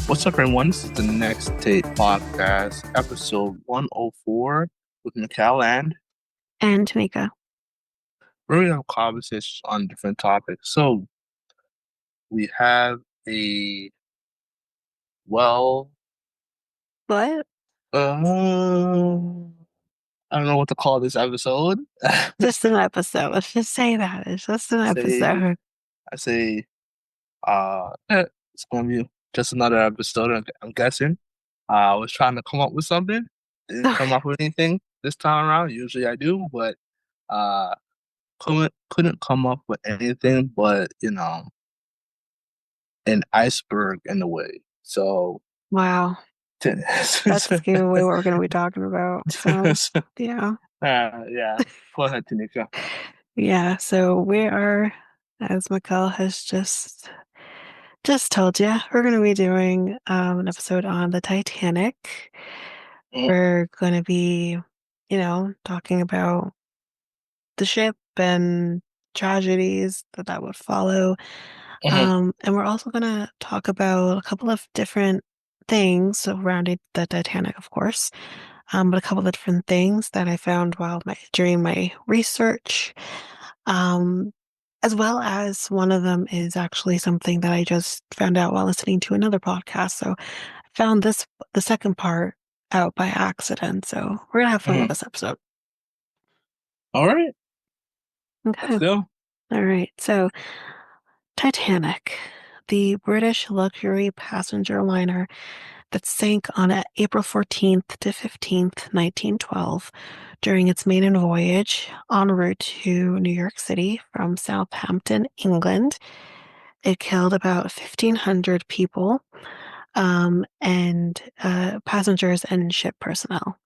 What's up, everyone? This is the Next Take Podcast, episode 104 with Mikel And Tanyka. we're going to have conversations on different topics. So we have a, well, What? I don't know what to call this episode. Just an episode. Let's just say that. It's just an Say, episode. I say, it's going to be just another episode, I'm guessing. I was trying to come up with something, didn't come Okay. up with anything this time around. Usually I do, but uh. couldn't come up with anything but an iceberg in a way. So Wow. That's giving away what we're going to be talking about. So, yeah. yeah. Go ahead, Tanika. Yeah. So we are, as Mikkel has just told you, we're going to be doing an episode on the Titanic. We're going to be, talking about the ship and tragedies that would follow. Mhm, And we're also going to talk about a couple of different things surrounding the Titanic, of course, but a couple of different things that I found during my research, um, as well as one of them is actually something that I just found out while listening to another podcast. So I found the second part out by accident. So we're gonna have fun with mhm. this episode. All right, let's Okay. go. All right. So Titanic, the British luxury passenger liner that sank on April 14th to 15th, 1912, during its maiden voyage en route to New York City from Southampton, England. It killed about 1,500 people, and passengers and ship personnel.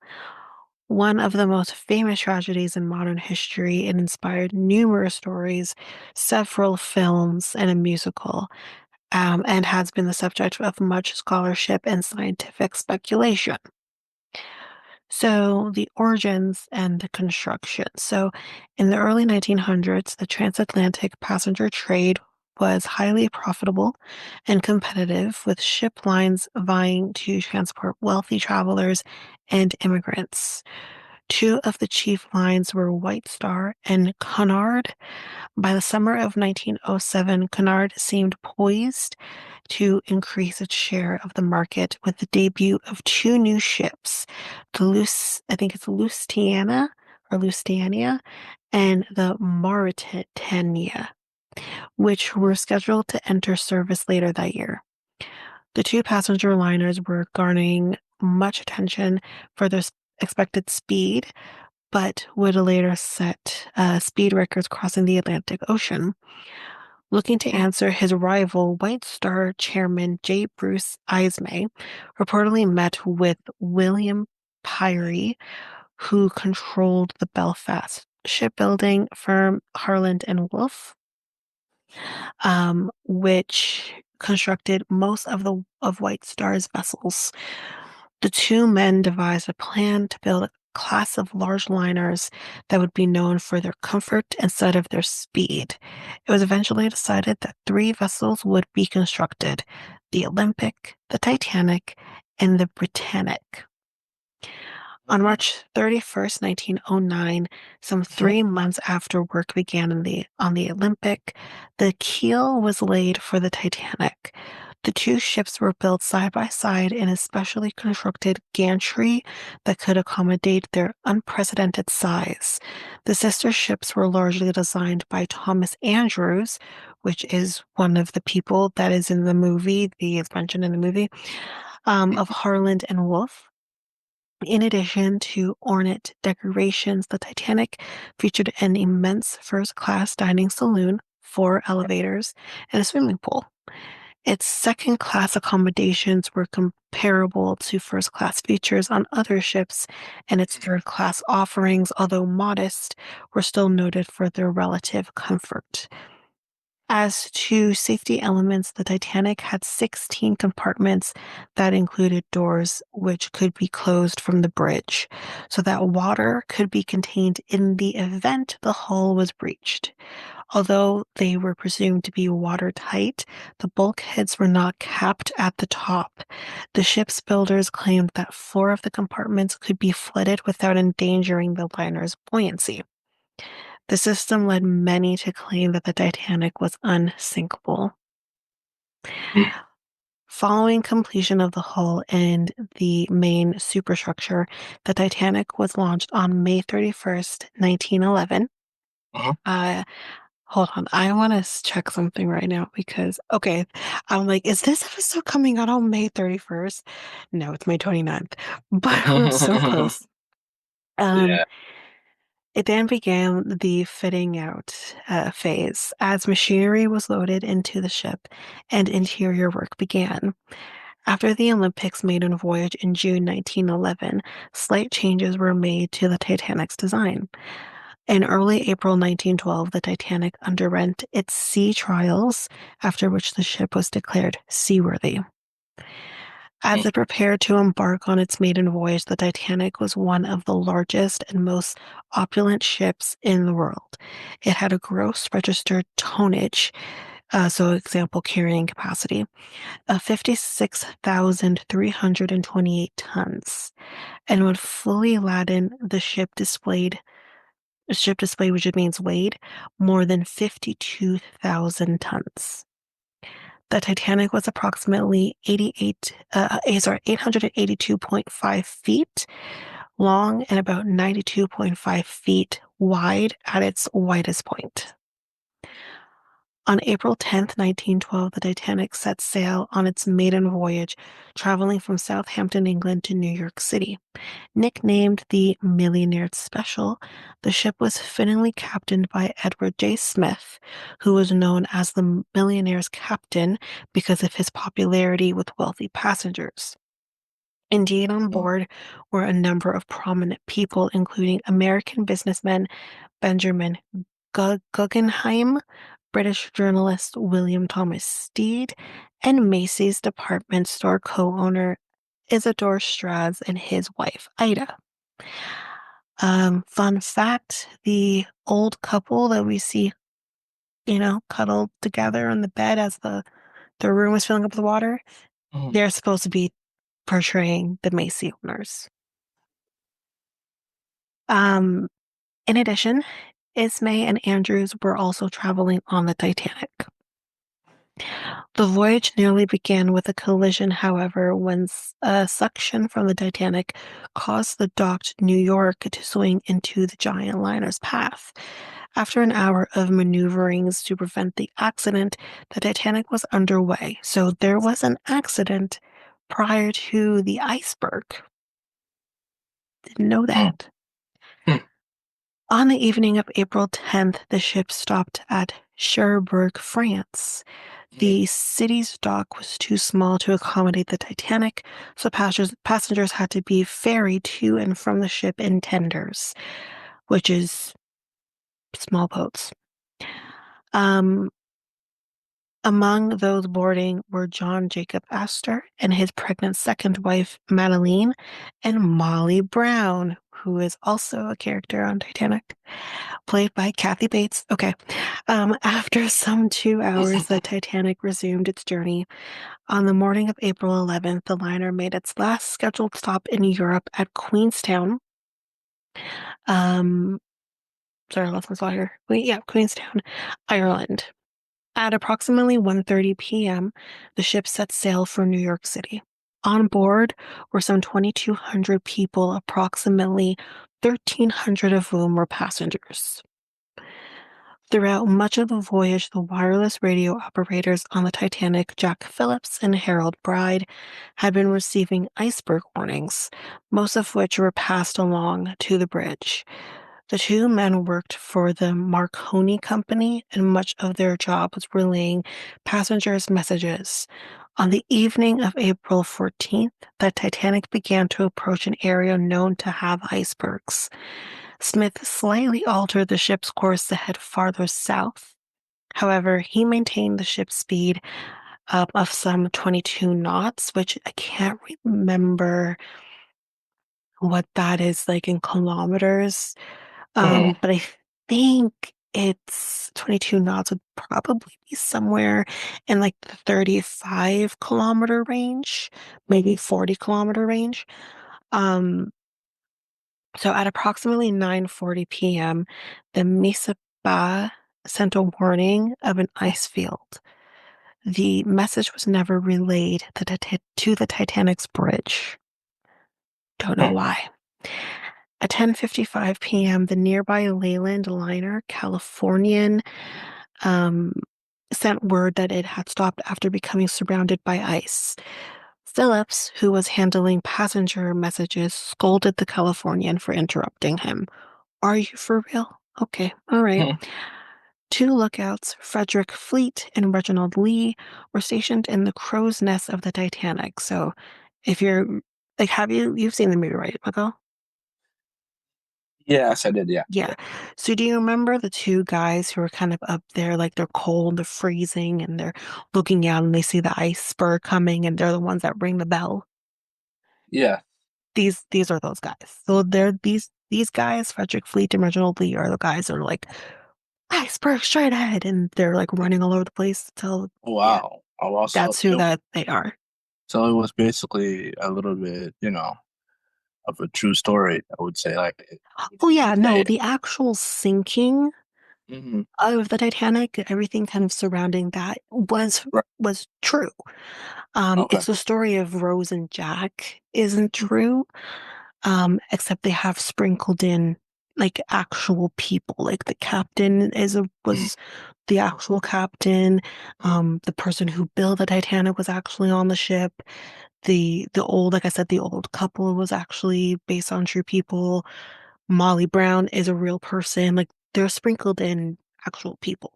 One of the most famous tragedies in modern history, it inspired numerous stories, several films, and a musical, and has been the subject of much scholarship and scientific speculation. So, the origins and the construction. So, in the early 1900s, the transatlantic passenger trade was highly profitable and competitive, with ship lines vying to transport wealthy travelers and immigrants. Two of the chief lines were White Star and Cunard. By the summer of 1907, Cunard seemed poised to increase its share of the market with the debut of two new ships, I think it's Lusitania, and the Mauritania, which were scheduled to enter service later that year. The two passenger liners were garnering much attention for their expected speed, but would later set speed records crossing the Atlantic Ocean. Looking to answer his rival, White Star chairman J. Bruce Ismay reportedly met with William Pyrie, who controlled the Belfast shipbuilding firm Harland and Wolff, which constructed most of White Star's vessels. The two men devised a plan to build a class of large liners that would be known for their comfort instead of their speed. It was eventually decided that three vessels would be constructed: the Olympic, the Titanic, and the Britannic. On March 31st, 1909, some Mhm. 3 months after work began on the Olympic, the keel was laid for the Titanic. The two ships were built side by side in a specially constructed gantry that could accommodate their unprecedented size. The sister ships were largely designed by Thomas Andrews, which is one of the people that is in the movie, the is mentioned in the movie, of Harland and Wolff. In addition to ornate decorations, the Titanic featured an immense first-class dining saloon, four elevators, and a swimming pool. Its second-class accommodations were comparable to first-class features on other ships, and its third-class offerings, although modest, were still noted for their relative comfort. As to safety elements, the Titanic had 16 compartments that included doors which could be closed from the bridge, so that water could be contained in the event the hull was breached. Although they were presumed to be watertight, the bulkheads were not capped at the top. The ship's builders claimed that four of the compartments could be flooded without endangering the liner's buoyancy. The system led many to claim that the Titanic was unsinkable. Mm. Following completion of the hull and the main superstructure, the Titanic was launched on May 31st, 1911. Uh-huh. Uh, Hold on, I want to check something right now because, okay, I'm like, is this episode coming out on May 31st? No, it's May 29th, but we're so close. Um, Yeah. It then began the fitting out phase as machinery was loaded into the ship and interior work began. After the Olympics maiden voyage in June 1911, slight changes were made to the Titanic's design. In early April 1912, the Titanic underwent its sea trials, after which the ship was declared seaworthy. As Mm. it prepared to embark on its maiden voyage, the Titanic was one of the largest and most opulent ships in the world. It had a gross registered tonnage, so example carrying capacity, of 56,328 tons. And when fully laden, the ship displayed, which means weighed, more than 52,000 tons. The Titanic was approximately 882.5 feet long and about 92.5 feet wide at its widest point. On April 10th, 1912, the Titanic set sail on its maiden voyage, traveling from Southampton, England to New York City. Nicknamed the Millionaire Special, the ship was fittingly captained by Edward J. Smith, who was known as the Millionaire's Captain because of his popularity with wealthy passengers. Indeed, on Mm. board were a number of prominent people, including American businessman Benjamin Guggenheim, British journalist William Thomas Stead, and Macy's department store co-owner Isidore Strads and his wife Ida. Fun fact, the old couple that we see, cuddled together on the bed as the room is filling up with water, Mm. they're supposed to be portraying the Macy owners. Um, in addition, Ismay and Andrews were also traveling on the Titanic. The voyage nearly began with a collision, however, when a suction from the Titanic caused the docked New York to swing into the giant liner's path. After an hour of maneuverings to prevent the accident, the Titanic was underway. So there was an accident prior to the iceberg. Didn't know Mm. that. Mm. On the evening of April 10th, the ship stopped at Cherbourg, France. Mm. The city's dock was too small to accommodate the Titanic, so passengers had to be ferried to and from the ship in tenders, which is small boats. Um, Among those boarding were John Jacob Astor and his pregnant second wife, Madeline, and Molly Brown, who is also a character on Titanic, played by Kathy Bates. Okay. After some 2 hours, the Titanic resumed its journey. On the morning of April 11th, the liner made its last scheduled stop in Europe at Queenstown. Um, sorry, I lost my spot here. Yeah, Queenstown, Ireland. At approximately 1:30 p.m., the ship set sail for New York City. On board were some 2,200 people, approximately 1,300 of whom were passengers. Throughout much of the voyage, the wireless radio operators on the Titanic, Jack Phillips and Harold Bride, had been receiving iceberg warnings, most of which were passed along to the bridge. The two men worked for the Marconi Company, and much of their job was relaying passengers' messages. On the evening of April 14th, the Titanic began to approach an area known to have icebergs. Smith slightly altered the ship's course to head farther south. However, he maintained the ship's speed of some 22 knots, which I can't remember what that is like in kilometers. But I think it's 22 knots would probably be somewhere in like the 35-kilometer range, maybe 40-kilometer range. Um, so at approximately 9:40 p.m., the Misapa sent a warning of an ice field. The message was never relayed to the Titanic's bridge. Don't know why. At 10:55 p.m., the nearby Leyland liner, Californian, um, sent word that it had stopped after becoming surrounded by ice. Phillips, who was handling passenger messages, scolded the Californian for interrupting him. Are you for real? Okay, all right. Two lookouts, Frederick Fleet and Reginald Lee, were stationed in the crow's nest of the Titanic. So if you're like, you've seen the movie, right, Michael? Yes, I did. Yeah, Yeah. yeah, So do you remember the two guys who were kind of up there, like they're cold, they're freezing, and they're looking out and they see the iceberg coming and they're the ones that ring the bell? yeah. These are those guys. So they're these guys, Frederick Fleet and Reginald Lee, are the guys that are like iceberg straight ahead and they're like running all over the place to tell, yeah, Wow. Oh, also, that's who that they are. so it was basically a little bit, of a true story. I would say, like, Oh would you yeah, no, say? the actual sinking Hmm. of the Titanic, everything kind of surrounding that Right. was true. Okay. It's the story of Rose and Jack isn't true, except they have sprinkled in like actual people. Like the captain was the actual captain. The person who built the Titanic was actually on the ship. The old, like I said, the old couple was actually based on true people. Molly Brown is a real person. Like they're sprinkled in actual people.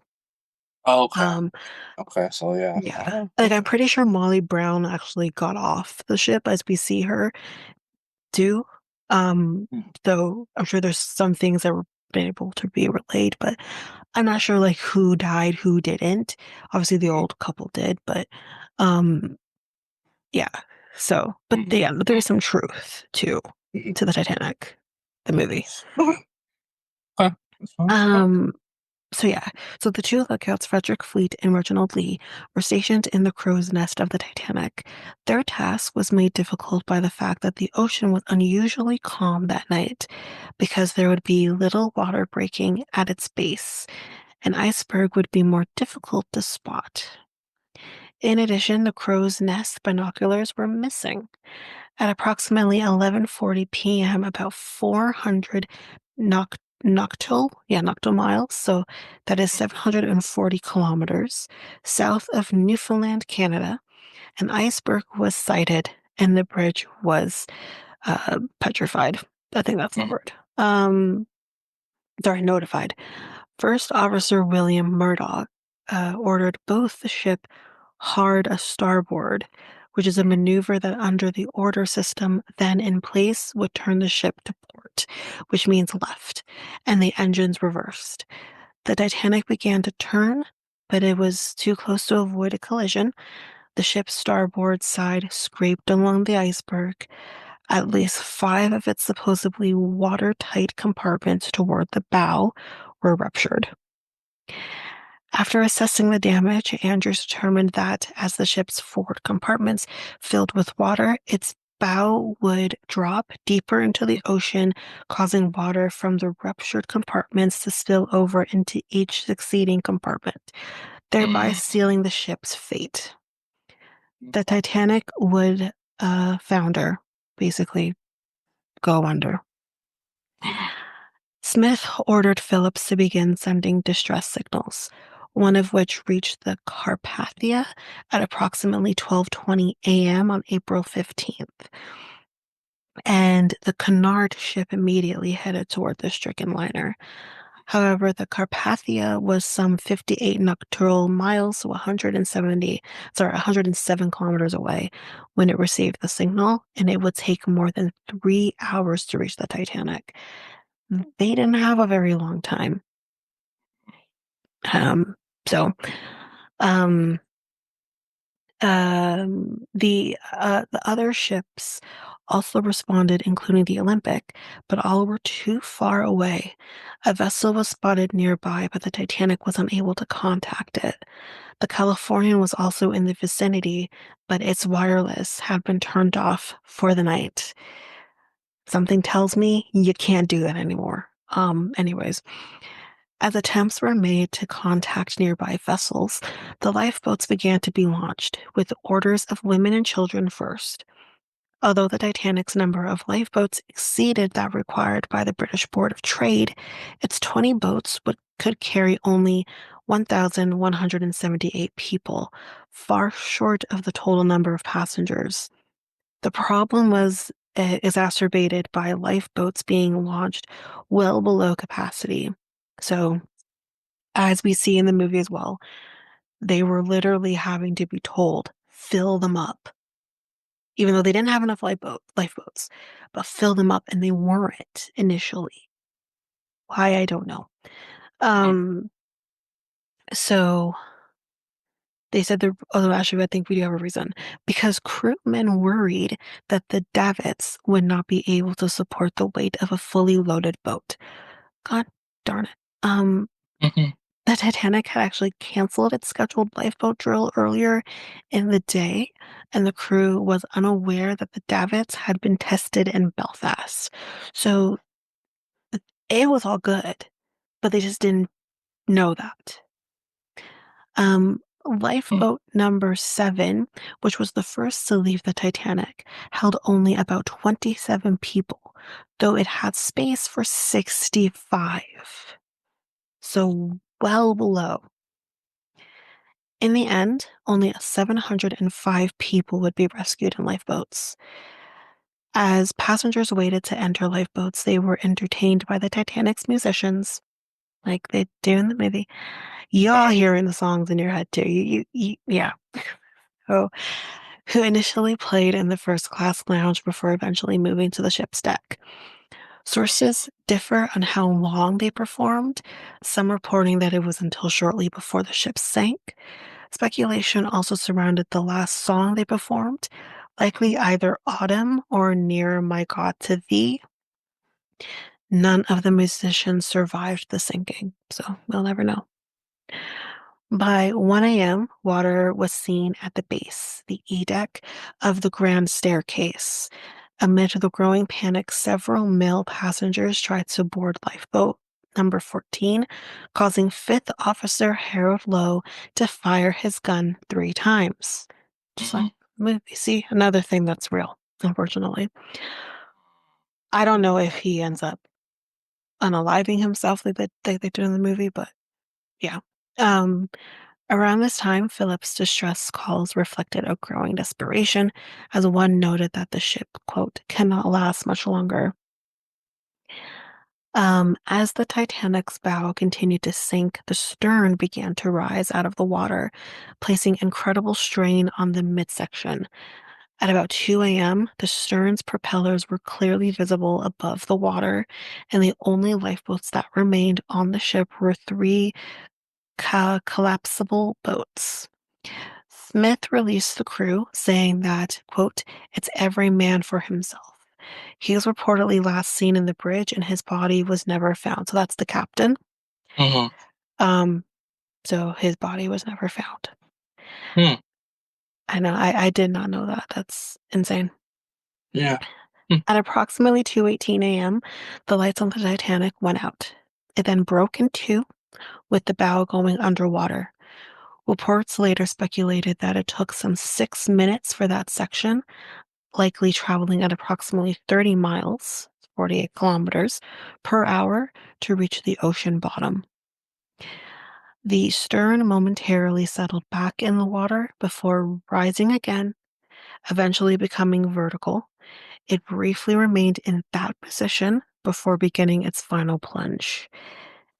Okay. Um, Okay. So yeah. yeah. Like I'm pretty sure Molly Brown actually got off the ship as we see her do. Um, though I'm sure there's some things that were been able to be relayed, but I'm not sure like who died, who didn't. Obviously the old couple did, but um yeah. So, but Mhm. yeah, there is some truth Mhm. to the Titanic, the movie. Okay. Okay. That's fine. Okay. Um, So yeah, so the two lookouts, Frederick Fleet and Reginald Lee, were stationed in the crow's nest of the Titanic. Their task was made difficult by the fact that the ocean was unusually calm that night because there would be little water breaking at its base. An iceberg would be more difficult to spot. In addition, the crow's nest binoculars were missing. At approximately 11:40 p.m., about 400 noctile miles, so that is 740 kilometers south of Newfoundland, Canada, an iceberg was sighted and the bridge was petrified. I think that's the Mhm. word. Sorry, notified. First Officer William Murdoch ordered both the ship hard a starboard, which is a maneuver that, under the order system then in place, would turn the ship to port, which means left, and the engines reversed. The Titanic began to turn, but it was too close to avoid a collision. The ship's starboard side scraped along the iceberg. At least five of its supposedly watertight compartments toward the bow were ruptured. After assessing the damage, Andrews determined that as the ship's forward compartments filled with water, its bow would drop deeper into the ocean, causing water from the ruptured compartments to spill over into each succeeding compartment, thereby sealing the ship's fate. The Titanic would founder, basically go under. Smith ordered Phillips to begin sending distress signals, one of which reached the Carpathia at approximately 12:20 a.m. on April 15th. And the Cunard ship immediately headed toward the stricken liner. However, the Carpathia was some 58 nocturnal miles, so 107 kilometers away when it received the signal, and it would take more than 3 hours to reach the Titanic. They didn't have a very long time. So, um, the other ships also responded, including the Olympic, but all were too far away. A vessel was spotted nearby, but the Titanic was unable to contact it. The Californian was also in the vicinity, but its wireless had been turned off for the night. Something tells me you can't do that anymore. Anyways, as attempts were made to contact nearby vessels, the lifeboats began to be launched, with orders of women and children first. Although the Titanic's number of lifeboats exceeded that required by the British Board of Trade, its 20 boats could carry only 1,178 people, far short of the total number of passengers. The problem was exacerbated by lifeboats being launched well below capacity. So, as we see in the movie as well, they were literally having to be told, fill them up, even though they didn't have enough lifeboats, but fill them up, and they weren't initially. Why, I don't know. Mhm. Um, so they said although actually I think we do have a reason, because crewmen worried that the davits would not be able to support the weight of a fully loaded boat. God darn it. Mhm. The Titanic had actually canceled its scheduled lifeboat drill earlier in the day, and the crew was unaware that the davits had been tested in Belfast. So it was all good, but they just didn't know that. Mhm. Lifeboat number 7, which was the first to leave the Titanic, held only about 27 people, though it had space for 65. So well below. In the end, only 705 people would be rescued in lifeboats. As passengers waited to enter lifeboats, they were entertained by the Titanic's musicians, like they do in the movie. Y'all Wow. hearing the songs in your head too. Yeah. Oh, who initially played in the first class lounge before eventually moving to the ship's deck. Sources differ on how long they performed, some reporting that it was until shortly before the ship sank. Speculation also surrounded the last song they performed, likely either Autumn or Near My God to Thee. None of the musicians survived the sinking, so we'll never know. By 1 a.m., water was seen at the base, the E deck of the grand staircase. Amid the growing panic, several male passengers tried to board lifeboat number 14, causing Fifth Officer Harold Lowe to fire his gun 3 times. Just like Mhm. the movie. See, another thing that's real, unfortunately. I don't know if he ends up unaliving himself like they do in the movie, but yeah. Um, Around this time, Philip's distress calls reflected a growing desperation, as one noted that the ship, quote, cannot last much longer. As the Titanic's bow continued to sink, the stern began to rise out of the water, placing incredible strain on the midsection. At about 2 a.m., the stern's propellers were clearly visible above the water, and the only lifeboats that remained on the ship were three collapsible boats. Smith released the crew, saying that, quote, it's every man for himself. He was reportedly last seen in the bridge and his body was never found. So that's the captain. Mhm. Um, so his body was never found. Hmm. I know, I did not know that. That's insane. Yeah. Hmm. At approximately 2:18 a.m., the lights on the Titanic went out. It then broke in two, with the bow going underwater. Reports later speculated that it took some 6 minutes for that section, likely traveling at approximately 30 miles, 48 kilometers per hour, to reach the ocean bottom. The stern momentarily settled back in the water before rising again, eventually becoming vertical. It briefly remained in that position before beginning its final plunge.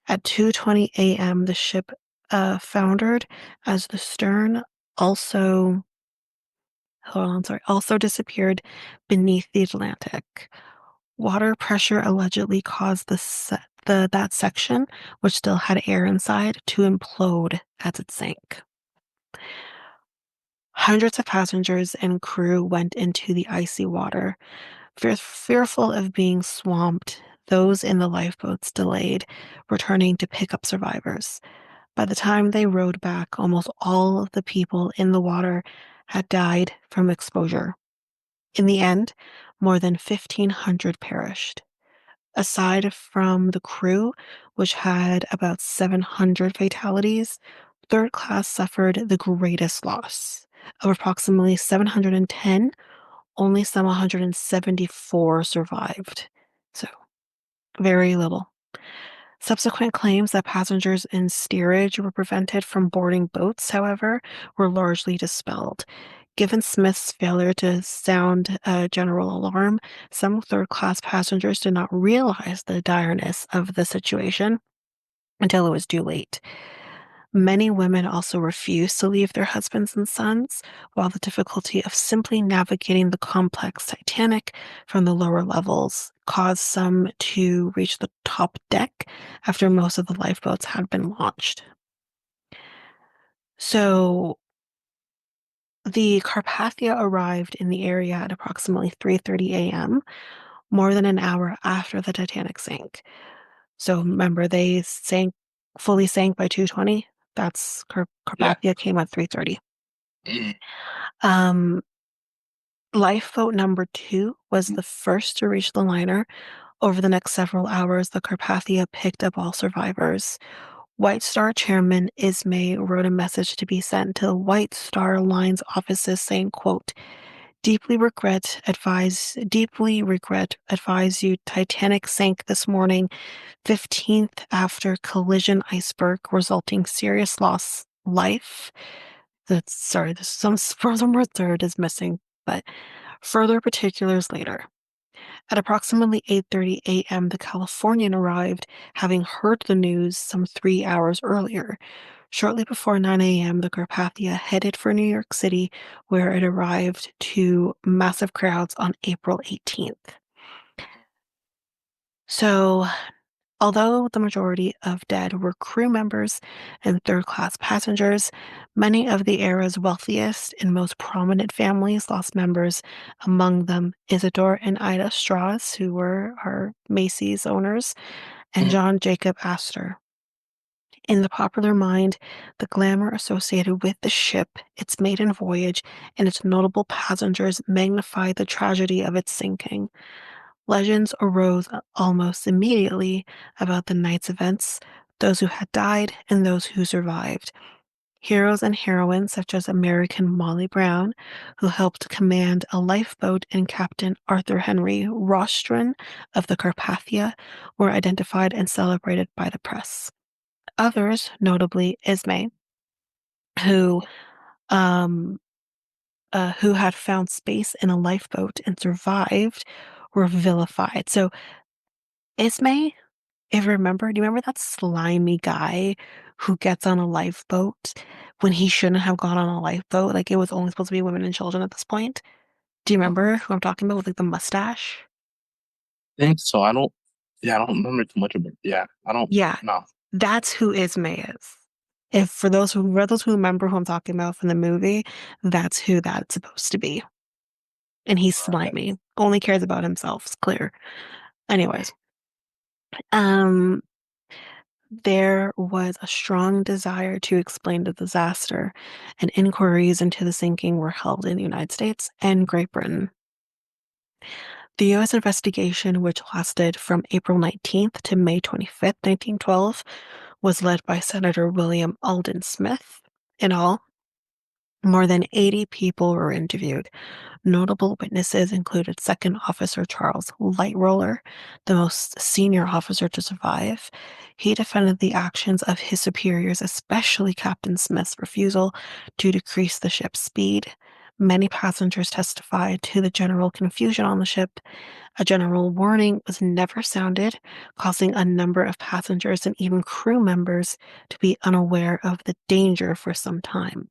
At 2:20 a.m., the ship foundered as the stern also, hold on, sorry, also disappeared beneath the Atlantic. Water pressure allegedly caused that section, which still had air inside, to implode as it sank. Hundreds of passengers and crew went into the icy water, fearful of being swamped. Those in the lifeboats delayed, returning to pick up survivors. By the time they rowed back, almost all of the people in the water had died from exposure. In the end, more than 1,500 perished. Aside from the crew, which had about 700 fatalities, third class suffered the greatest loss. Of approximately 710, only some 174 survived. So, very little. Subsequent claims that passengers in steerage were prevented from boarding boats, however, were largely dispelled. Given Smith's failure to sound a general alarm, some third class passengers did not realize the direness of the situation until it was too late. Many women also refused to leave their husbands and sons, while the difficulty of simply navigating the complex Titanic from the lower levels caused some to reach the top deck after most of the lifeboats had been launched. So the Carpathia arrived in the area at approximately 3:30 a.m., more than an hour after the Titanic sank. So remember, they fully sank by 2:20. That's Yeah. Carpathia came at 3:30. Mhm. Um, Lifeboat number 2 was the first to reach the liner. Over the next several hours, the Carpathia picked up all survivors. White Star Chairman Ismay wrote a message to be sent to the White Star Line's offices saying, quote, deeply regret, advise you Titanic sank this morning, 15th after collision iceberg, resulting serious loss life. That's sorry, there's some word third is missing, but further particulars later. At approximately 8:30 a.m., the Californian arrived, having heard the news some 3 hours earlier. Shortly before 9 a.m., the Carpathia headed for New York City, where it arrived to massive crowds on April 18th. So, although the majority of dead were crew members and third class passengers, many of the era's wealthiest and most prominent families lost members, among them Isidore and Ida Strauss, who were our Macy's owners, and Mhm. John Jacob Astor. In the popular mind, the glamour associated with the ship, its maiden voyage, and its notable passengers magnified the tragedy of its sinking. Legends arose almost immediately about the night's events, those who had died and those who survived. Heroes and heroines such as American Molly Brown, who helped command a lifeboat, and Captain Arthur Henry Rostron of the Carpathia, were identified and celebrated by the press. Others, notably Ismay, who um, who had found space in a lifeboat and survived, were vilified. So Ismay, if you remember, do you remember that slimy guy who gets on a lifeboat when he shouldn't have gone on a lifeboat? Like it was only supposed to be women and children at this point. Do you I remember who I'm talking about with like the mustache? think so. I don't. Yeah, I don't remember too much of it. Yeah, I don't. Yeah, No. that's who Ismay is. If for those who remember who I'm talking about from the movie, that's who that's supposed to be. And he's All right. slimy. Only cares about himself. It's clear. Mhm. Anyways, um, there was a strong desire to explain the disaster, and inquiries into the sinking were held in the United States and Great Britain. The U.S. investigation, which lasted from April 19th to May 25th, 1912, was led by Senator William Alden Smith. In all, more than 80 people were interviewed. Notable witnesses included Second Officer Charles Lightroller, the most senior officer to survive. He defended the actions of his superiors, especially Captain Smith's refusal to decrease the ship's speed. Many passengers testified to the general confusion on the ship. A general warning was never sounded, causing a number of passengers and even crew members to be unaware of the danger for some time.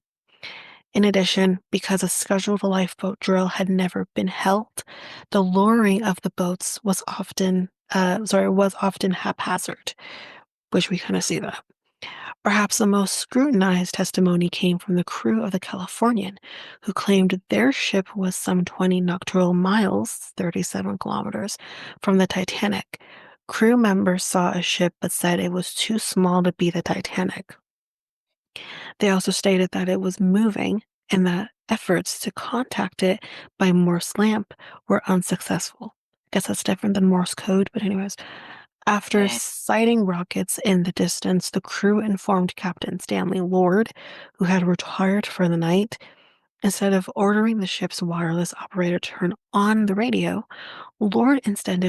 In addition, because a scheduled lifeboat drill had never been held, the lowering of the boats was often was often haphazard, which we kind of see that. Perhaps the most scrutinized testimony came from the crew of the Californian, who claimed their ship was some 20 nocturnal miles, 37 kilometers, from the Titanic. Crew members saw a ship but said it was too small to be the Titanic. They also stated that it was moving and that efforts to contact it by Morse lamp were unsuccessful. I guess that's different than Morse code, but anyways. After Mhm. sighting rockets in the distance, the crew informed Captain Stanley Lord, who had retired for the night. Instead of ordering the ship's wireless operator to turn on the radio, Lord instead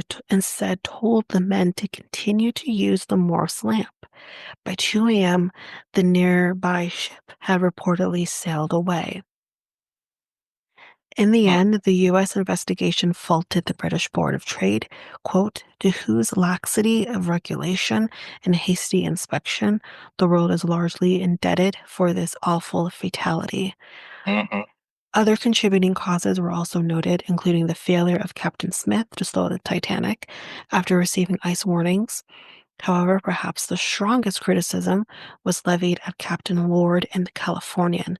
told the men to continue to use the Morse lamp. By 2 a.m., the nearby ship had reportedly sailed away. In the Huh. end, the U.S. investigation faulted the British Board of Trade, quote, to whose laxity of regulation and hasty inspection the world is largely indebted for this awful fatality. Mhm. Other contributing causes were also noted, including the failure of Captain Smith to slow the Titanic after receiving ice warnings. However, perhaps the strongest criticism was levied at Captain Ward and the Californian.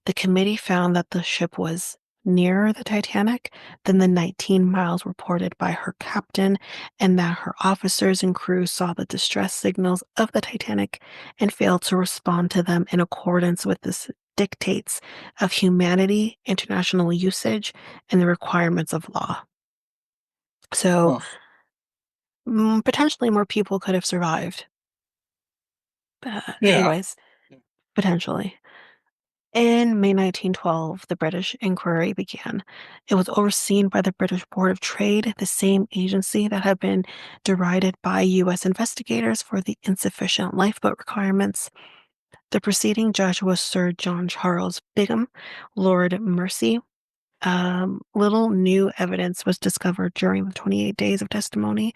The committee found that the ship was nearer the Titanic than the 19 miles reported by her captain, and that her officers and crew saw the distress signals of the Titanic and failed to respond to them in accordance with the dictates of humanity, international usage, and the requirements of law. So, Huh. potentially more people could have survived. Yeah. Anyways, potentially. In May 1912, the British inquiry began. It was overseen by the British Board of Trade, the same agency that had been derided by U.S. investigators for the insufficient lifeboat requirements. The preceding judge was Sir John Charles Bingham, Lord Mersey. Little new evidence was discovered during the 28 days of testimony.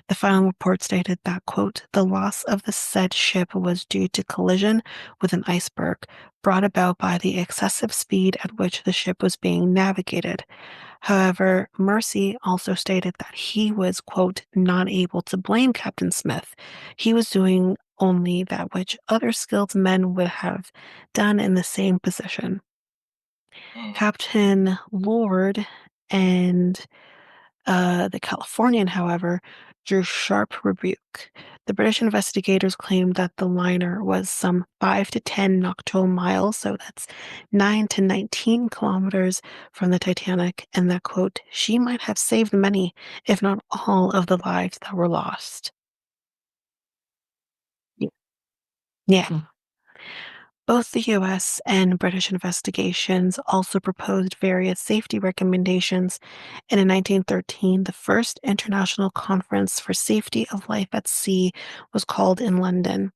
The final report stated that, quote, the loss of the said ship was due to collision with an iceberg brought about by the excessive speed at which the ship was being navigated. However, Mercy also stated that he was, quote, not able to blame Captain Smith. He was doing only that which other skilled men would have done in the same position. Mhm. Captain Lord and the Californian, however, drew sharp rebuke. The British investigators claimed that the liner was some 5 to 10 nautical miles, so that's 9 to 19 kilometers from the Titanic, and that, quote, she might have saved many, if not all, of the lives that were lost. Yeah. Yeah. Both the US and British investigations also proposed various safety recommendations, and in 1913, the first International Conference for Safety of Life at Sea was called in London.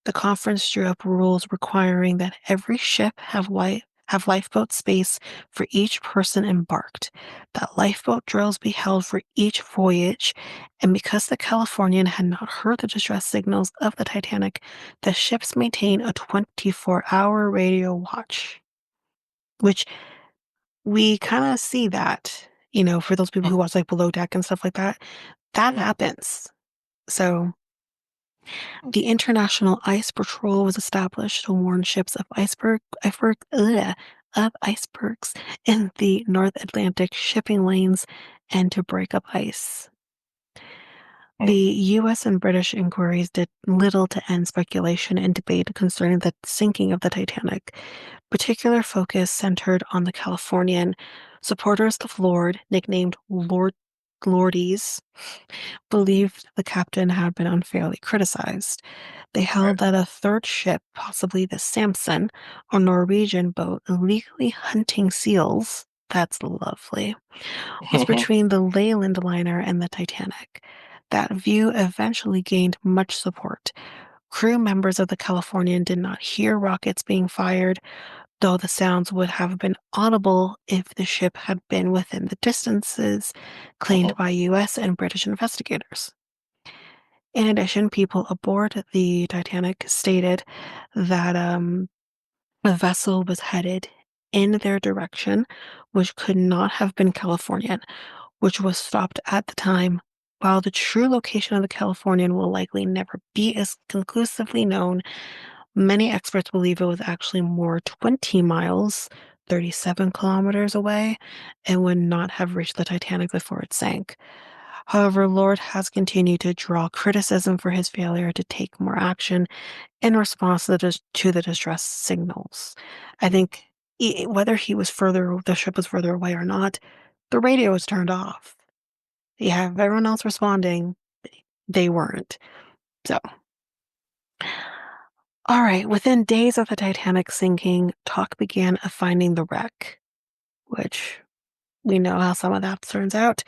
The conference drew up rules requiring that every ship have lifeboat space for each person embarked, that lifeboat drills be held for each voyage, and because the Californian had not heard the distress signals of the Titanic, the ships maintain a 24-hour radio watch, which we kind of see that, for those people Huh. who watch like Below Deck and stuff like that, that Yeah. happens. So the International Ice Patrol was established to warn ships of icebergs in the North Atlantic shipping lanes and to break up ice. The Huh. US and British inquiries did little to end speculation and debate concerning the sinking of the Titanic. Particular focus centered on the Californian. Supporters of Lord, nicknamed Lordies, believed the captain had been unfairly criticized. They Right. held that a third ship, possibly the Samson, a Norwegian boat illegally hunting seals, that's lovely, was between the Leyland liner and the Titanic. That view eventually gained much support. Crew members of the Californian did not hear rockets being fired, though the sounds would have been audible if the ship had been within the distances claimed Uh-huh. by US and British investigators. In addition, people aboard the Titanic stated that the vessel was headed in their direction, which could not have been Californian, which was stopped at the time While the true location of the Californian will likely never be as conclusively known, many experts believe it was actually more 20 miles, 37 kilometers away, and would not have reached the Titanic before it sank. However, Lord has continued to draw criticism for his failure to take more action in response to the distress signals. I think whether the ship was further away or not, the radio was turned off. You have everyone else responding, they weren't. So, all right, within days of the Titanic sinking, talk began of finding the wreck, which we know how some of that turns out.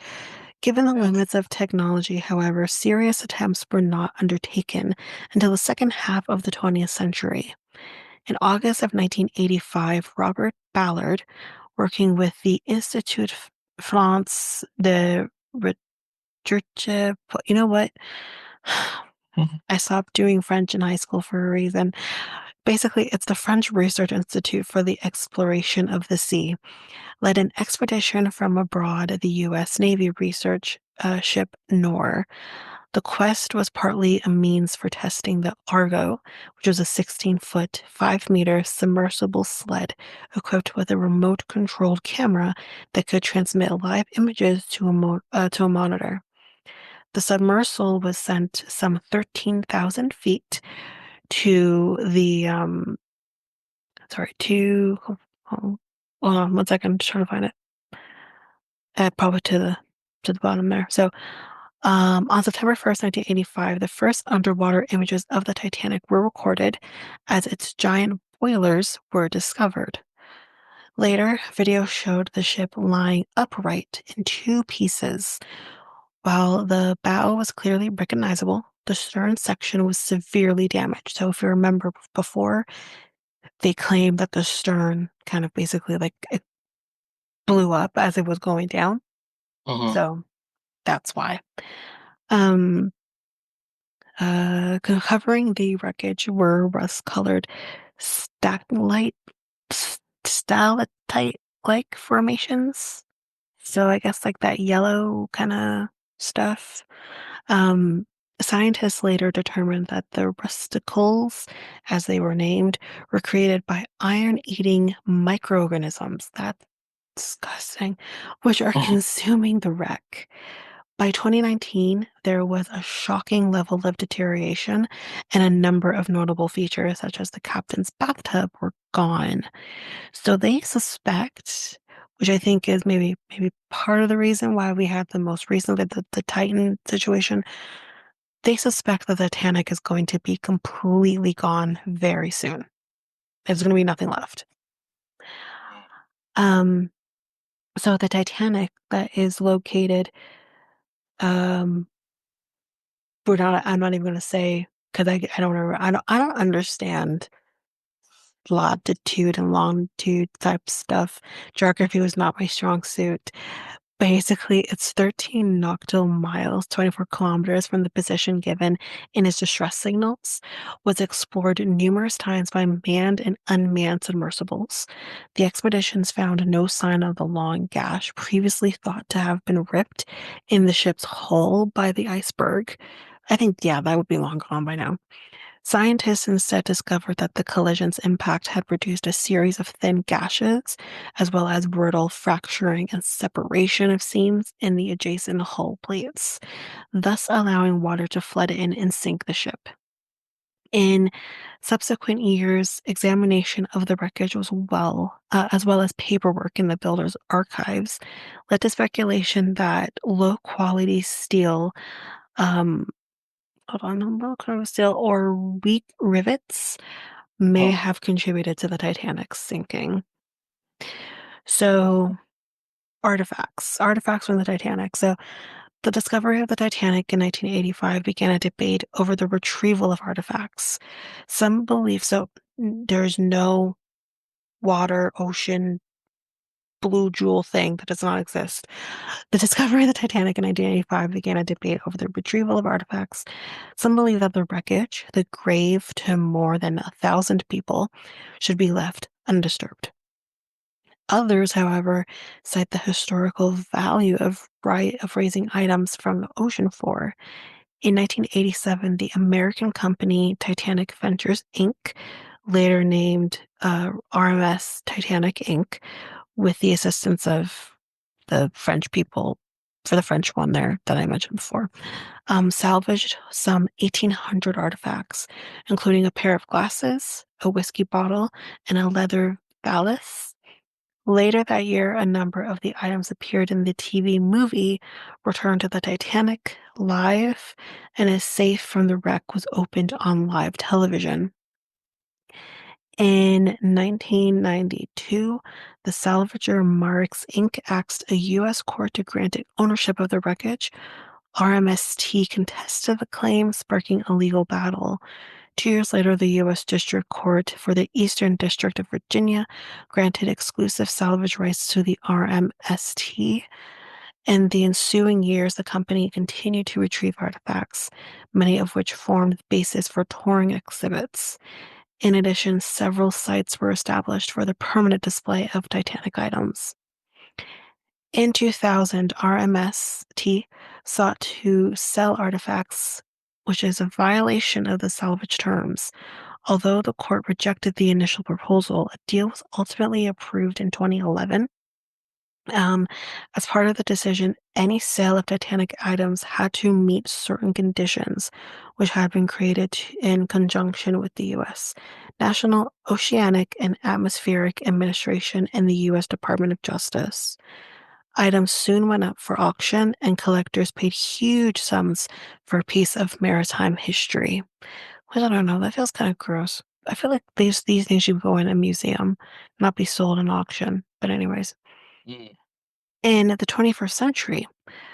Given the Yes. limits of technology, however, serious attempts were not undertaken until the second half of the 20th century. In August of 1985, Robert Ballard, working with the Institut France de Recherche, you know what? Mhm. I stopped doing French in high school for a reason. Basically, it's the French Research Institute for the Exploration of the Sea, led an expedition from abroad, the U.S. Navy research ship Nor. The quest was partly a means for testing the Argo, which was a 16-foot, 5-meter submersible sled equipped with a remote-controlled camera that could transmit live images to a monitor. The submersible was sent some 13,000 feet to hold on 1 second, I'm just trying to find it. Probably to the bottom there. So, on September 1st, 1985, the first underwater images of the Titanic were recorded as its giant boilers were discovered. Later, video showed the ship lying upright in two pieces. While the bow was clearly recognizable, the stern section was severely damaged. So if you remember before, they claimed that the stern kind of basically like it blew up as it was going down. Mhm. So that's why. Um, covering the wreckage were rust-colored stalactite, stalactite-like formations. So I guess like that yellow kind of stuff. Um, Scientists later determined that the rusticles, as they were named, were created by iron-eating microorganisms. That's disgusting, which are Mhm. consuming the wreck. By 2019, there was a shocking level of deterioration, and a number of notable features, such as the captain's bathtub, were gone. So they suspect, which I think is maybe part of the reason why we had the most recent the Titan situation. They suspect that the Titanic is going to be completely gone very soon. There's going to be nothing left. Um, so the Titanic that is located, um, I'm not even going to say because I don't remember, I don't understand latitude and longitude type stuff. Geography was not my strong suit. Basically, it's 13 nautical miles, 24 kilometers from the position given in its distress signals, was explored numerous times by manned and unmanned submersibles. The expeditions found no sign of the long gash previously thought to have been ripped in the ship's hull by the iceberg. I think, yeah, that would be long gone by now. Scientists instead discovered that the collision's impact had produced a series of thin gashes, as well as brittle fracturing and separation of seams in the adjacent hull plates, thus allowing water to flood in and sink the ship. In subsequent years, examination of the wreckage as well as paperwork in the builder's archives, led to speculation that low-quality steel um, hold on, low steel or weak rivets may Mhm. have contributed to the Titanic's sinking. So, artifacts from the Titanic. So, the discovery of the Titanic in 1985 began a debate over the retrieval of artifacts. Some believe there's no water, ocean, blue jewel thing that does not exist. The discovery of the Titanic in 1985 began a debate over the retrieval of artifacts. Some believe that the wreckage, the grave to more than 1,000 people, should be left undisturbed. Others, however, cite the historical value of raising items from the ocean floor. In 1987, the American company Titanic Ventures Inc., later named RMS Titanic Inc., with the assistance of the French people for the French one there that I mentioned before, salvaged some 1,800 artifacts, including a pair of glasses, a whiskey bottle, and a leather valise. Later that year, a number of the items appeared in the TV movie Return to the Titanic live, and a safe from the wreck was opened on live television. In 1992, the salvager Marix Inc. asked a U.S. court to grant it ownership of the wreckage. RMST contested the claim, sparking a legal battle. 2 years later, the U.S. District Court for the Eastern District of Virginia granted exclusive salvage rights to the RMST. In the ensuing years, the company continued to retrieve artifacts, many of which formed the basis for touring exhibits. In addition, several sites were established for the permanent display of Titanic items. In 2000, RMST sought to sell artifacts, which is a violation of the salvage terms. Although the court rejected the initial proposal, a deal was ultimately approved in 2011. Um, as part of the decision, any sale of Titanic items had to meet certain conditions, which had been created in conjunction with the U.S. National Oceanic and Atmospheric Administration and the U.S. Department of Justice. Items soon went up for auction, and collectors paid huge sums for a piece of maritime history. Which I don't know, that feels kind of gross. I feel like these things should go in a museum, not be sold in auction. But anyways. Mm, In the 21st century,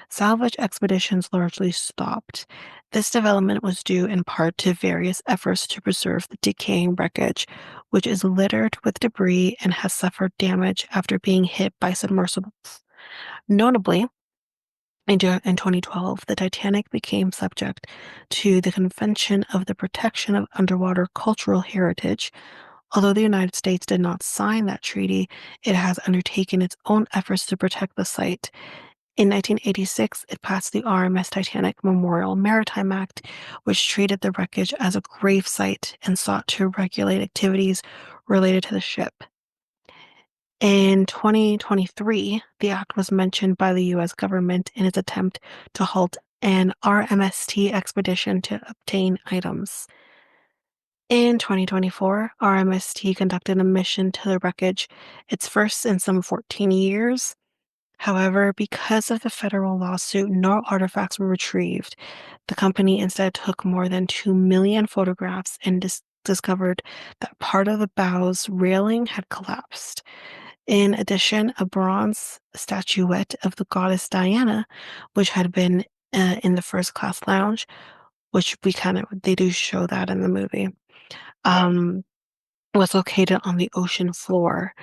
salvage expeditions largely stopped. This development was due in part to various efforts to preserve the decaying wreckage, which is littered with debris and has suffered damage after being hit by submersibles. Notably, in 2012, the Titanic became subject to the Convention of the Protection of Underwater Cultural Heritage. Although the United States did not sign that treaty, it has undertaken its own efforts to protect the site. In 1986, it passed the RMS Titanic Memorial Maritime Act, which treated the wreckage as a grave site and sought to regulate activities related to the ship. In 2023, the act was mentioned by the U.S. government in its attempt to halt an RMST expedition to obtain items. In 2024, RMST conducted a mission to the wreckage, its first in some 14 years. However, because of the federal lawsuit, no artifacts were retrieved. The company instead took more than 2 million photographs and discovered that part of the bow's railing had collapsed. In addition, a bronze statuette of the goddess Diana, which had been in the first class lounge, which they do show that in the movie, right. um, was located on the ocean floor.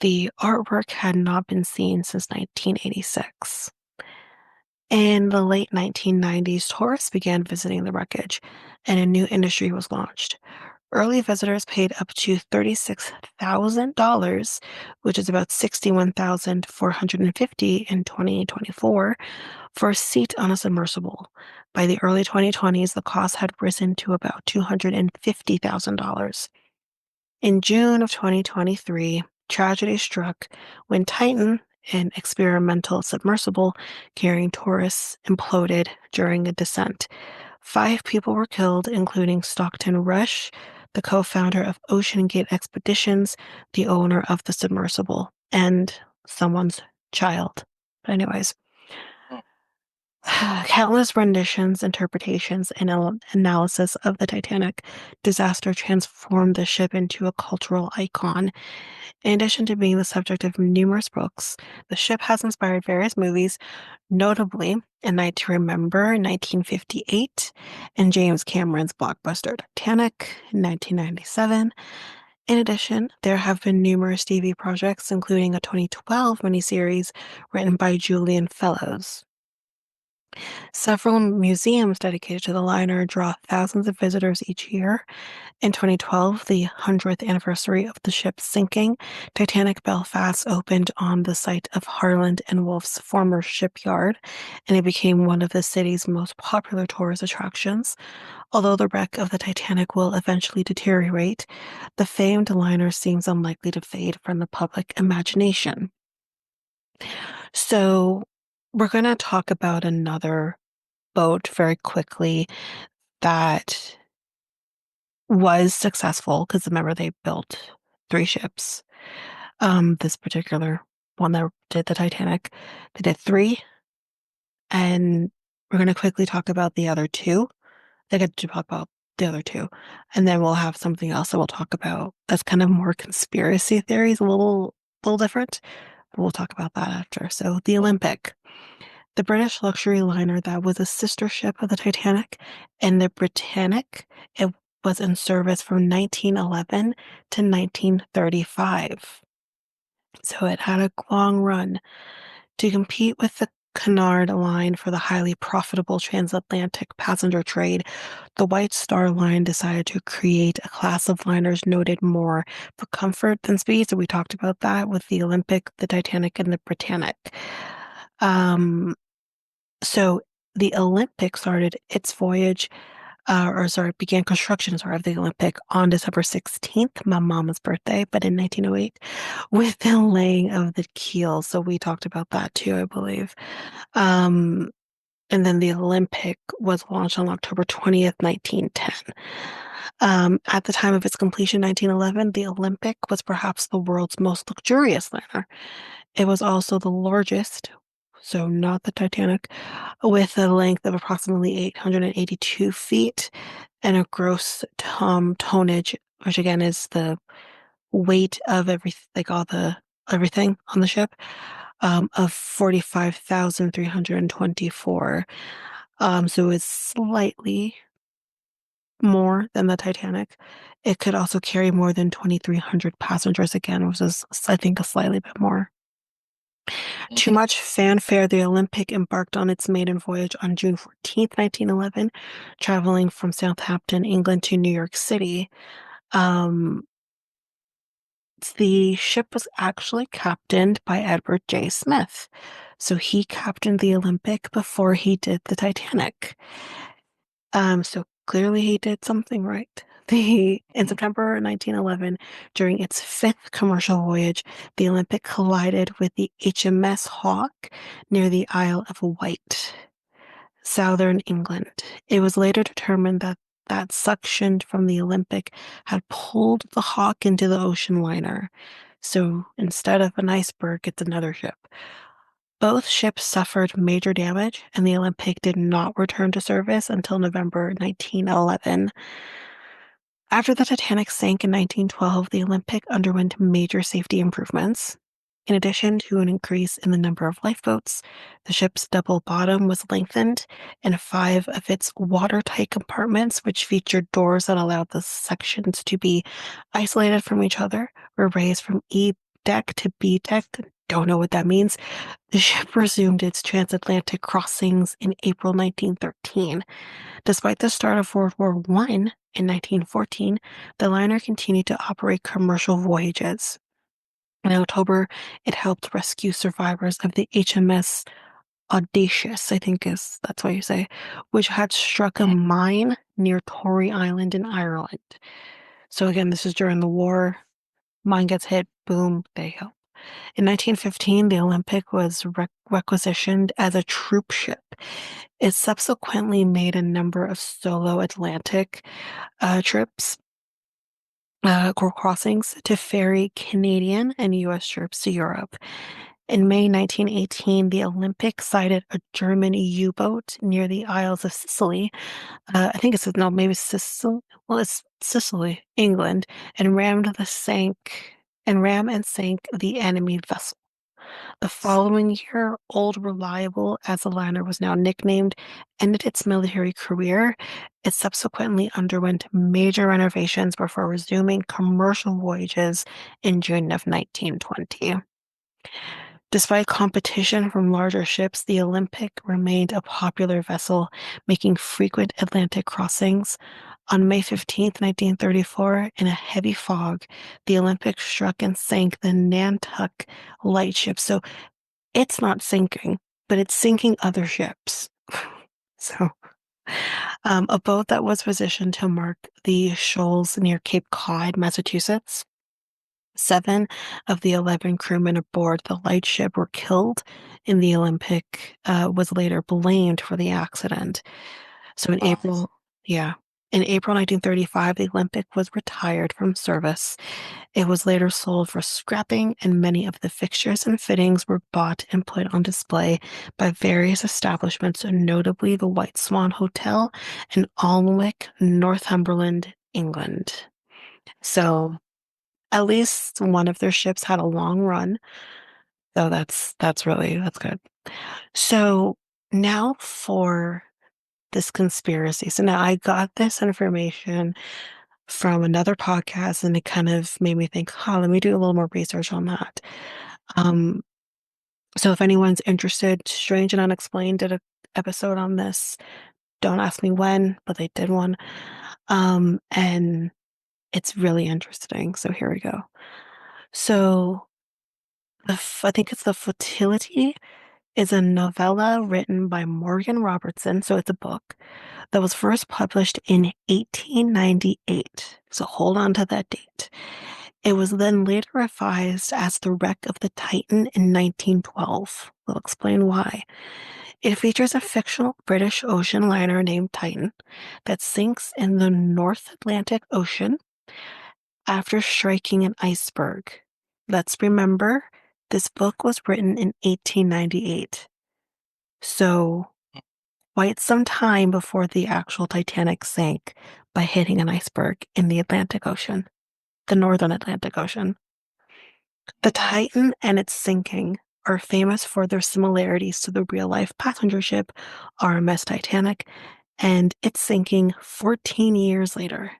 The artwork had not been seen since 1986. In the late 1990s, tourists began visiting the wreckage, and a new industry was launched. Early visitors paid up to $36,000, which is about $61,450 in 2024, for a seat on a submersible. By the early 2020s, the cost had risen to about $250,000. In June of 2023, tragedy struck when Titan, an experimental submersible carrying tourists, imploded during a descent. 5 people were killed, including Stockton Rush, the co-founder of Ocean Gate Expeditions, the owner of the submersible, and someone's child. But anyways, Mm, countless renditions, interpretations, and analysis of the Titanic disaster transformed the ship into a cultural icon. In addition to being the subject of numerous books, the ship has inspired various movies, notably A Night to Remember, 1958, and James Cameron's blockbuster Titanic in 1997. In addition, there have been numerous TV projects, including a 2012 miniseries written by Julian Fellows. Several museums dedicated to the liner draw thousands of visitors each year. In 2012, the 100th anniversary of the ship's sinking, Titanic Belfast opened on the site of Harland and Wolff's former shipyard, and it became one of the city's most popular tourist attractions. Although the wreck of the Titanic will eventually deteriorate, the famed liner seems unlikely to fade from the public imagination. So, we're going to talk about another boat very quickly that was successful because remember they built three ships. This particular one that did the Titanic, they did three, and we're going to quickly talk about the other two. They get to talk about the other two, and then we'll have something else that we'll talk about that's kind of more conspiracy theories, little different. But we'll talk about that after. So the Olympic. The British luxury liner that was a sister ship of the Titanic and the Britannic. It was in service from 1911 to 1935. So it had a long run. To compete with the Cunard Line for the highly profitable transatlantic passenger trade, the White Star Line decided to create a class of liners noted more for comfort than speed. So we talked about that with the Olympic, the Titanic, and the Britannic. Um, so the Olympic started its voyage, began construction, of the Olympic on December 16th, my mama's birthday, but in 1908, with the laying of the keel. So we talked about that too, I believe. Um, and then the Olympic was launched on October 20th, 1910. At the time of its completion, 1911, the Olympic was perhaps the world's most luxurious liner. It was also the largest, so not the Titanic, with a length of approximately 882 feet and a gross tonnage, which again is the weight of everything on the ship, of 45,324. So it's slightly more than the Titanic. It could also carry more than 2,300 passengers again, which is, I think, a slightly bit more. Too Mhm. much fanfare, the Olympic embarked on its maiden voyage on June 14th, 1911, traveling from Southampton, England to New York City. Um, the ship was actually captained by Edward J. Smith. So he captained the Olympic before he did the Titanic. So clearly he did something right. In September 1911, during its fifth commercial voyage, the Olympic collided with the HMS Hawke near the Isle of Wight, southern England. It was later determined that suction from the Olympic had pulled the Hawke into the ocean liner. So instead of an iceberg, it's another ship. Both ships suffered major damage, and the Olympic did not return to service until November 1911. After the Titanic sank in 1912, the Olympic underwent major safety improvements. In addition to an increase in the number of lifeboats, the ship's double bottom was lengthened, and five of its watertight compartments, which featured doors that allowed the sections to be isolated from each other, were raised from E deck to B deck. Don't know what that means. The ship resumed its transatlantic crossings in April 1913. Despite the start of World War I in 1914, the liner continued to operate commercial voyages. In October, it helped rescue survivors of the HMS Audacious, I think is that's what you say, which had struck a mine near Tory Island in Ireland. So again, this is during the war. Mine gets hit, boom, they help. In 1915, the Olympic was requisitioned as a troop ship. It subsequently made a number of solo Atlantic trips, crossings to ferry Canadian and U.S. troops to Europe. In May 1918, the Olympic sighted a German U-boat near the Isles of Sicily. I think it's no, maybe Sicily. Well, it's Sicily, England, and ram and sank the enemy vessel. The following year, Old Reliable, as the liner was now nicknamed, ended its military career. It subsequently underwent major renovations before resuming commercial voyages in June of 1920. Despite competition from larger ships, the Olympic remained a popular vessel, making frequent Atlantic crossings. On May 15th, 1934, in a heavy fog, the Olympic struck and sank the Nantucket lightship. So it's not sinking, but it's sinking other ships. So, a boat that was positioned to mark the shoals near Cape Cod, Massachusetts. 7 of the 11 crewmen aboard the lightship were killed, and the Olympic was later blamed for the accident. So in Wow. April, yeah, in April 1935, the Olympic was retired from service. It was later sold for scrapping, and many of the fixtures and fittings were bought and put on display by various establishments, notably the White Swan Hotel in Alnwick, Northumberland, England. So at least one of their ships had a long run. So that's good. So now for this conspiracy. So now I got this information from another podcast and it kind of made me think, huh, let me do a little more research on that. Um, so if anyone's interested, Strange and Unexplained did a episode on this. Don't ask me when, but they did one. And it's really interesting. So here we go. So I think it's The Futility is a novella written by Morgan Robertson. So it's a book that was first published in 1898. So hold on to that date. It was then later revised as The Wreck of the Titan in 1912. We'll explain why. It features a fictional British ocean liner named Titan that sinks in the North Atlantic Ocean after striking an iceberg. Let's remember, this book was written in 1898. So, quite some time before the actual Titanic sank by hitting an iceberg in the Atlantic Ocean, the Northern Atlantic Ocean. The Wow. Titan and its sinking are famous for their similarities to the real life passenger ship RMS Titanic and its sinking 14 years later.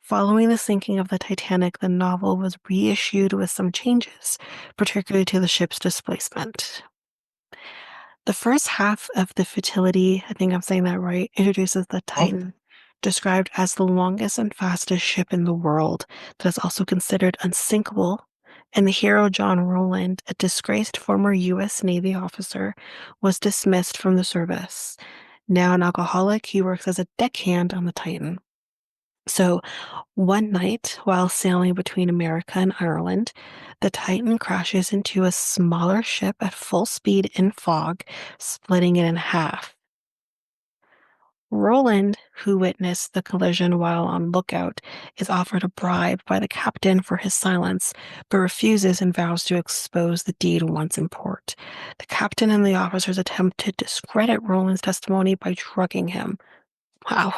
Following the sinking of the Titanic, the novel was reissued with some changes, particularly to the ship's displacement. The first half of The Futility, I think I'm saying that right, introduces the Oh, Titan, described as the longest and fastest ship in the world that is also considered unsinkable. And the hero John Rowland, a disgraced former U.S. Navy officer, was dismissed from the service. Now an alcoholic, he works as a deckhand on the Titan. So one night, while sailing between America and Ireland, the Titan crashes into a smaller ship at full speed in fog, splitting it in half. Roland, who witnessed the collision while on lookout, is offered a bribe by the captain for his silence, but refuses and vows to expose the deed once in port. The captain and the officers attempt to discredit Roland's testimony by drugging him. Wow.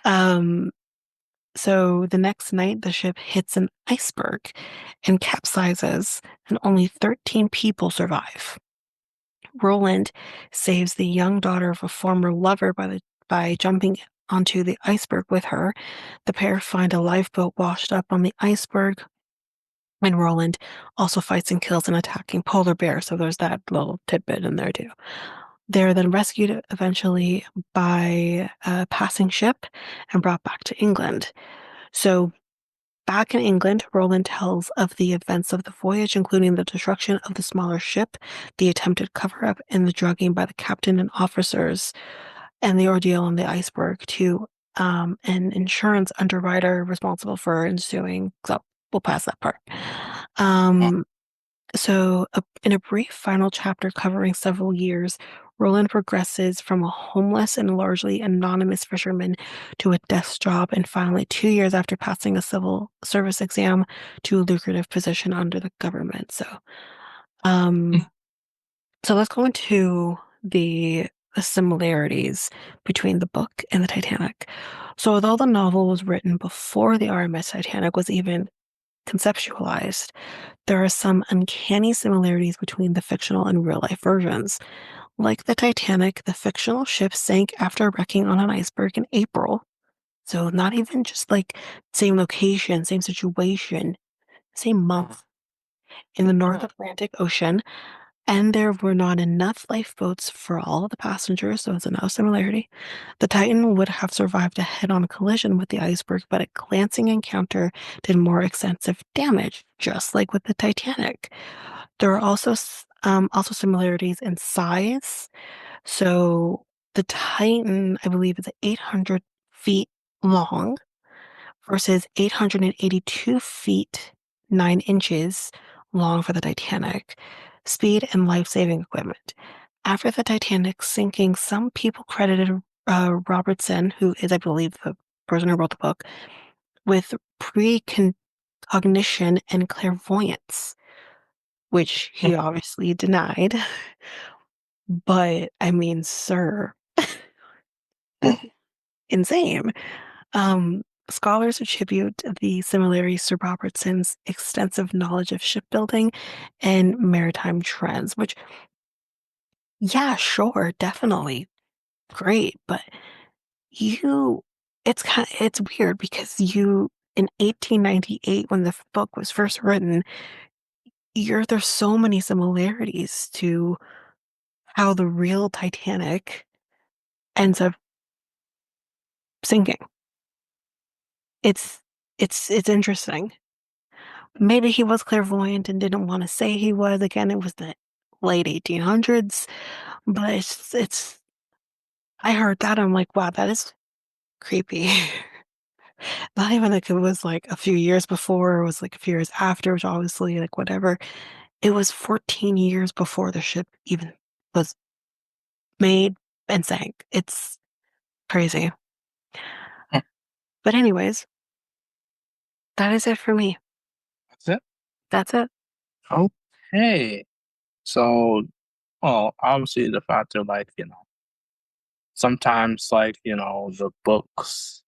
Um, So the next night, the ship hits an iceberg and capsizes, and only 13 people survive. Roland saves the young daughter of a former lover by jumping onto the iceberg with her. The pair find a lifeboat washed up on the iceberg, and Roland also fights and kills an attacking polar bear. So there's that little tidbit in there too. They're then rescued eventually by a passing ship and brought back to England. So back in England, Roland tells of the events of the voyage, including the destruction of the smaller ship, the attempted cover up, and the drugging by the captain and officers, and the ordeal on the iceberg to an insurance underwriter responsible for ensuing. So we'll pass that part. wow. Um, in a brief final chapter covering several years, Roland progresses from a homeless and largely anonymous fisherman to a desk job, and finally, 2 years after passing a civil service exam, to a lucrative position under the government. Um, so let's go into the similarities between the book and the Titanic. So, although the novel was written before the RMS Titanic was even conceptualized, there are some uncanny similarities between the fictional and real life versions. Like the Titanic, the fictional ship sank after wrecking on an iceberg in April. So, not even just like same location, same situation, same month. in the North Oh. Atlantic Ocean, and there were not enough lifeboats for all of the passengers, so it's another similarity. The Titan would have survived a head-on collision with the iceberg, but a glancing encounter did more extensive damage, just like with the Titanic. There are also similarities in size. So the Titan, I believe, is 800 feet long versus 882 feet 9 inches long for the Titanic. Speed and life-saving equipment. After the Titanic sinking, some people credited Robertson, who is, I believe, the person who wrote the book, with precognition and clairvoyance, which he obviously denied. But I mean, sir, this is insane. Um, Scholars attribute the similarities to Robertson's extensive knowledge of shipbuilding and maritime trends, which, yeah, sure, definitely great, but you, it's weird because in 1898, when the book was first written, there's so many similarities to how the real Titanic ends up sinking. It's it's interesting. Maybe he was clairvoyant and didn't want to say he was. Again, it was the late 1800s, but I heard that. I'm like, wow, that is creepy. Not even like it was like a few years before, it was like a few years after, which obviously, like, whatever. It was 14 years before the ship even was made and sank. It's crazy. But, anyways, that is it for me. That's it? That's it. Okay. So, well, obviously the fact that like, sometimes like, the books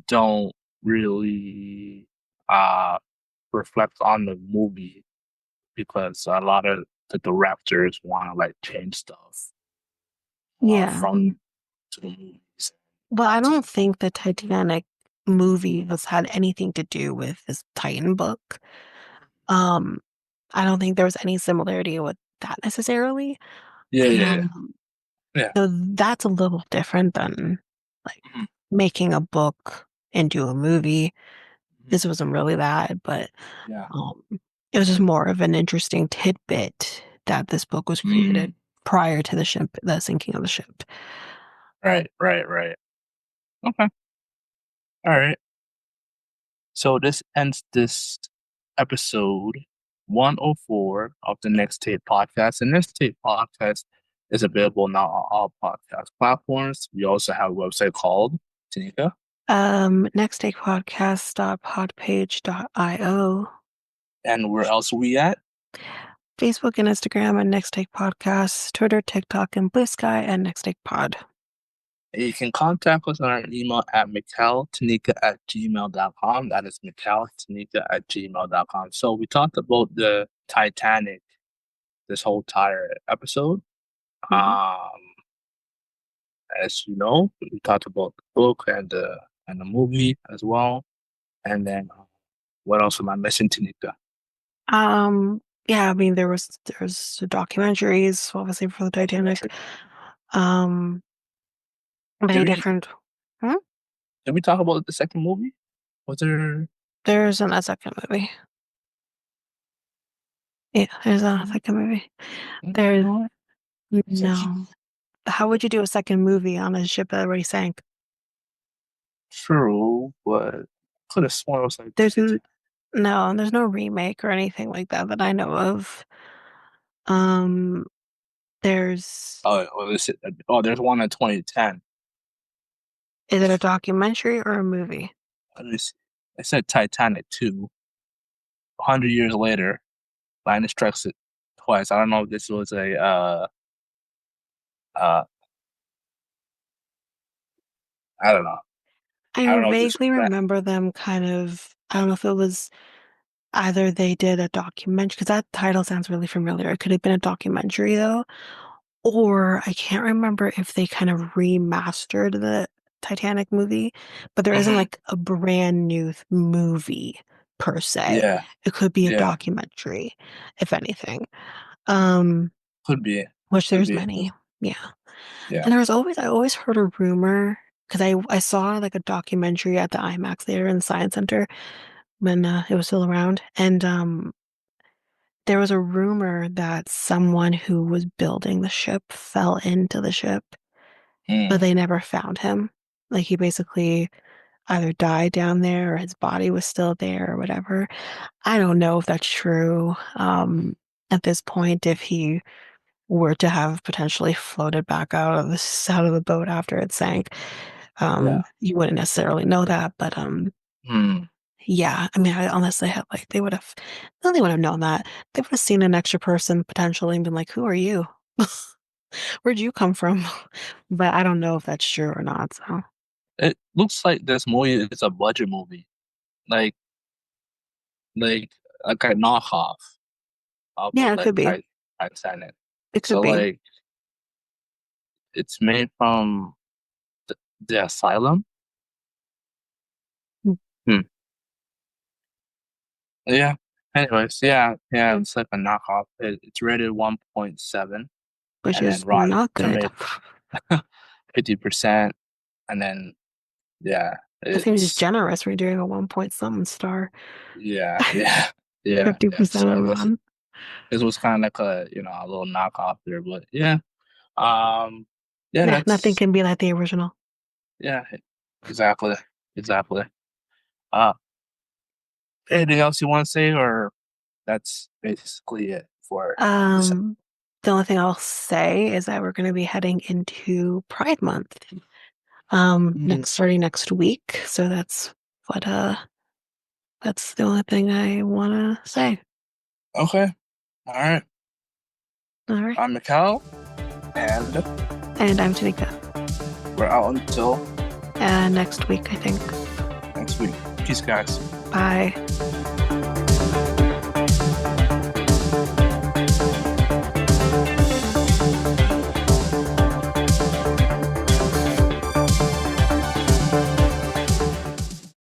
don't really uh reflect on the movie because a lot of the directors want to like change stuff Yeah. from to the movies. Well, I don't think the Titanic movie has had anything to do with this Titan book. Um, I don't think there was any similarity with that necessarily. Yeah, yeah, yeah. Um, Yeah. so that's a little different than like Mhm, making a book into a movie. mhm. This wasn't really that, but Yeah. um, it was just more of an interesting tidbit that this book was Mm. created prior to the sinking of the ship. Right, right, right. Okay. All right. So this ends this episode 104 of the Next Tape podcast. And Next Tape podcast is available now on all podcast platforms. We also have a website called Tanika. Nexttakepodcast.podpage.io. And where else are we at? Facebook and Instagram and Next Take Podcasts, Twitter, TikTok, and Blue Sky and Next Take Pod. You can contact us on our email at mikeltanika@gmail.com. That is mikeltanika@gmail.com. So we talked about the Titanic this whole entire episode. Mhm. Um, as you know, we talked about the book and the movie as well. And then what else am I missing, Tanika? Yeah, I mean there's documentaries, obviously for the Titanic. Documentary. Um, Did many we different. Hmm? did we talk about the second movie? Was there? There's a second movie. Yeah, there's a second movie. There's No. no. How would you do a second movie on a ship that already sank? True, but could have sworn it was like There's no, there's no remake or anything like that that I know of. Um, there's there's one in 2010. is it a documentary or a movie? Let me see. It said Titanic 2. 100 years later, Linus strikes it twice. I don't know if this was a uh I don't know. I I don't know if this vaguely was remember them kind of. I don't know if it was either they did a documentary, because that title sounds really familiar. It could have been a documentary though, or I can't remember if they kind of remastered the Titanic movie, but there isn't that. like a brand new movie per se. Yeah. It could be a Yeah. documentary, if anything. Um, Could be. which Could there's be. many. Yeah. Yeah. And I always heard a rumor because I saw like a documentary at the IMAX theater in the Science Center when it was still around, and there was a rumor that someone who was building the ship fell into the ship, but Mm. they never found him. Like he basically either died down there or his body was still there or whatever. I don't know if that's true. At this point, if he were to have potentially floated back out of the boat after it sank, Yeah. you wouldn't necessarily know that. But Hmm. yeah, I mean, unless they had like they would have, no, they would have known that. They would have seen an extra person potentially and been like, "Who are you? Where'd you come from?" But I don't know if that's true or not. So It looks like this movie is a budget movie, like like like a knockoff of yeah, it like could be. Titanic. It could So be. like it's made from the asylum. Hmm. Yeah. Anyways, yeah, it's like a knockoff. It's rated 1.7, Which and then is Rotten not good. Tomato 50%, and then yeah, That seems just it's generous for doing a 1 point something star. yeah, yeah, yeah. 50% So I on guess Rotten. this was kind of like a little knockoff there, but yeah, um, yeah, Yeah, nothing that's can be like the original. yeah, exactly, exactly. Uh, Anything else you want to say, or that's basically it for this? Um, the only thing I'll say is that we're going to be heading into Pride Month, Mm, starting next week. So what, that's the only thing I want to say. okay, all right. All right. I'm Mikal, and And I'm Tanika. we're out until Next week, I think. next week. Peace, guys. Bye.